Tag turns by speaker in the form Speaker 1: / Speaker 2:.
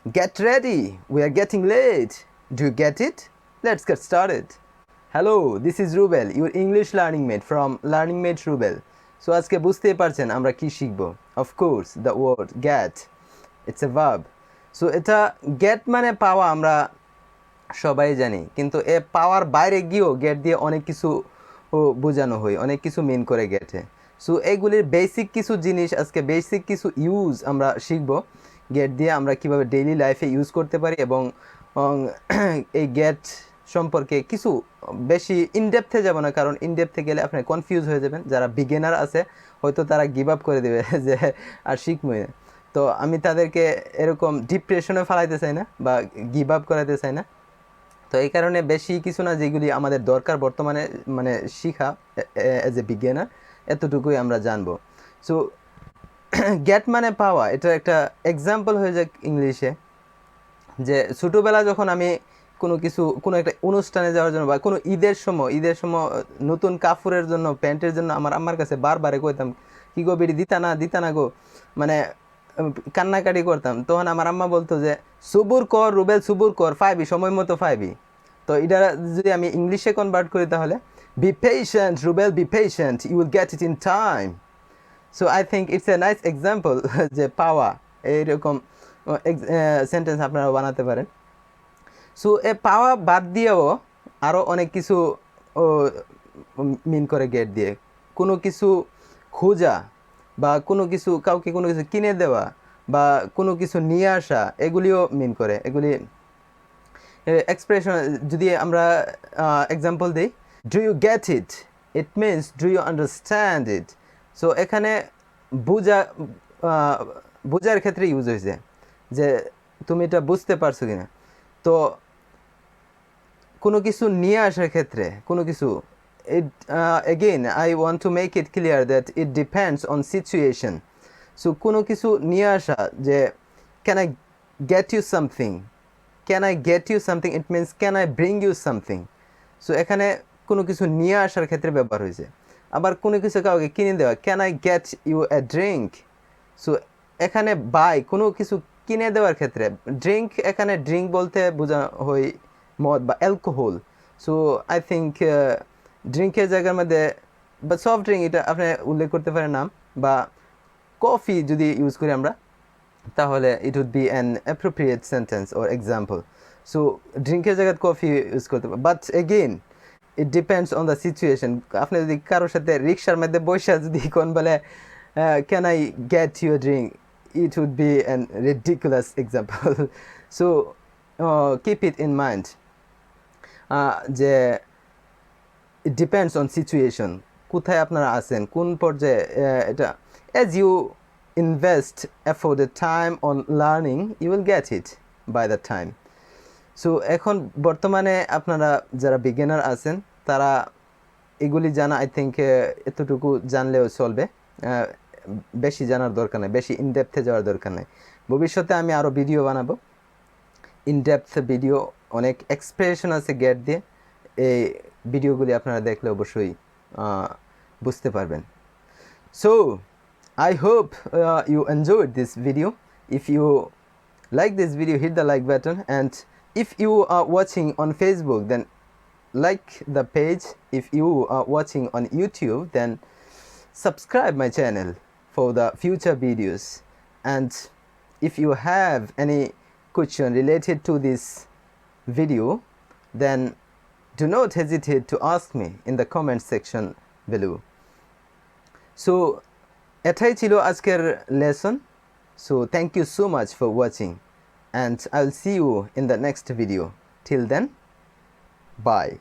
Speaker 1: Get ready, we are getting late. Do you get it? Let's get started. Hello, this is Rubel, your English learning mate from LearningMate Rubel. So আজকে বুঝতেই পারছেন আমরা কি শিখব। Of course, the word get. It's a verb. So এটা get মানে পাওয়া আমরা সবাই জানি, কিন্তু এ পাওয়ার বাইরে গিয়েও get দিয়ে অনেক কিছু বোঝানো হয়, অনেক কিছু মিন করে গেটে। সো এইগুলির বেসিক কিছু জিনিস আজকে বেসিক কিছু ইউজ আমরা শিখব গেট দিয়ে আমরা কিভাবে ডেইলি লাইফে ইউজ করতে পারি, এবং এই গেট সম্পর্কে কিছু বেশি ইনডেপথে যাব না, কারণ ইনডেপথে গেলে আপনি কনফিউজ হয়ে যাবেন। যারা বিগিনার আছে হয়তো তারা গিভ আপ করে দেবে যে আর শিখবই না। তো আমি তাদেরকে এরকম ডিপ্রেশনে ফেলাইতে চাই না বা গিভ আপ করাতে চাই না। তো এই কারণে বেশি কিছু না, যেগুলি আমাদের দরকার বর্তমানে মানে শিখা অ্যাজ এ বিগিনার, এতটুকুই আমরা জানবো। সো গেট মানে পাওয়া, এটা একটা এক্সাম্পল হয়ে যাক ইংলিশে, যে ছোটোবেলা যখন আমি কোনো একটা অনুষ্ঠানে যাওয়ার জন্য বা কোনো ঈদের সময় নতুন কাপড়ের জন্য, প্যান্টের জন্য আমার আম্মার কাছে বারবারে কইতাম, কি গো বিড়ি দিতা না গো, মানে কান্নাকাটি করতাম। তখন আমার আম্মা বলতো যে সুবুর কর রুবেল, সুবুর কর, ফাইবি সময় মতো ফাইবি। তো এটা যদি আমি ইংলিশে কনভার্ট করি তাহলে be patient Rubel, be patient, you will get it in time. So I think it's a nice example যে পাওয়া, এইরকম সেন্টেন্স আপনারা বানাতে পারেন। সো এ পাওয়া বাদ দিয়েও আরও অনেক কিছু মিন করে গেট দিয়ে। কোনো কিছু খোঁজা বা কাউকে কোনো কিছু কিনে দেওয়া বা কোনো কিছু নিয়ে আসা, এগুলিও মিন করে। এগুলি এক্সপ্রেশন যদি আমরা এক্সাম্পল দিই, do you get it, it means do you understand it. So এখানে বোঝার ক্ষেত্রে ইউজ হয়েছে যে তুমি এটা বুঝতে পারছো কিনা। তো কোনো কিছু নিয়ে আসার ক্ষেত্রে কোনো কিছু, again I want to make it clear that it depends on situation. So কোনো কিছু নিয়ে আসা, যে can I get you something, can I get you something, it means can I bring you something. So এখানে কোনো কিছু নিয়ে আসার ক্ষেত্রে ব্যবহার হয়েছে। আবার কোনো কিছু কাউকে কিনে দেওয়া, can I get you a drink. So এখানে বাই কোনো কিছু কিনে দেওয়ার ক্ষেত্রে, ড্রিঙ্ক এখানে ড্রিঙ্ক বলতে বোঝা হয় মদ বা অ্যালকোহল। সো আই থিঙ্ক ড্রিঙ্কের জায়গার মধ্যে বা সফট ড্রিঙ্ক এটা আপনি উল্লেখ করতে পারেন নাম, বা কফি যদি ইউজ করি আমরা তাহলে it would be an appropriate sentence or example. So ড্রিঙ্কের জায়গায় কফি ইউজ করতে পারেন, but again it depends on the situation. আপনি যদি কারোর সাথে রিক্সার মধ্যে বসে যদি কোন বলে can I get you a drink, it would be an ridiculous example. So keep it in mind যে it depends on situation, কোথায় আপনারা আছেন, কোন পর্যায়ে এটা। as you invest effort and time on learning, you will get it by the time. So এখন বর্তমানে আপনারা যারা বিগিনার আছেন তারা এগুলি জানা, আই থিঙ্ক এতটুকু জানলেও চলবে, বেশি জানার দরকার নেই, বেশি ইনডেপথে যাওয়ার দরকার নেই। ভবিষ্যতে আমি আরও ভিডিও বানাবো, ইনডেপথ ভিডিও, অনেক এক্সপ্রেশন আছে গেট দিয়ে। এই ভিডিওগুলি আপনারা দেখলে অবশ্যই বুঝতে পারবেন। So I hope you enjoyed this video. If you like this video, hit the like button, and if you are watching on Facebook, then like the page. If you are watching on YouTube, then subscribe my channel for the future videos. And if you have any question related to this video, then do not hesitate to ask me in the comment section below. So এটাই ছিল আজকের lesson. So thank you so much for watching, and I'll see you in the next video. Till then, bye.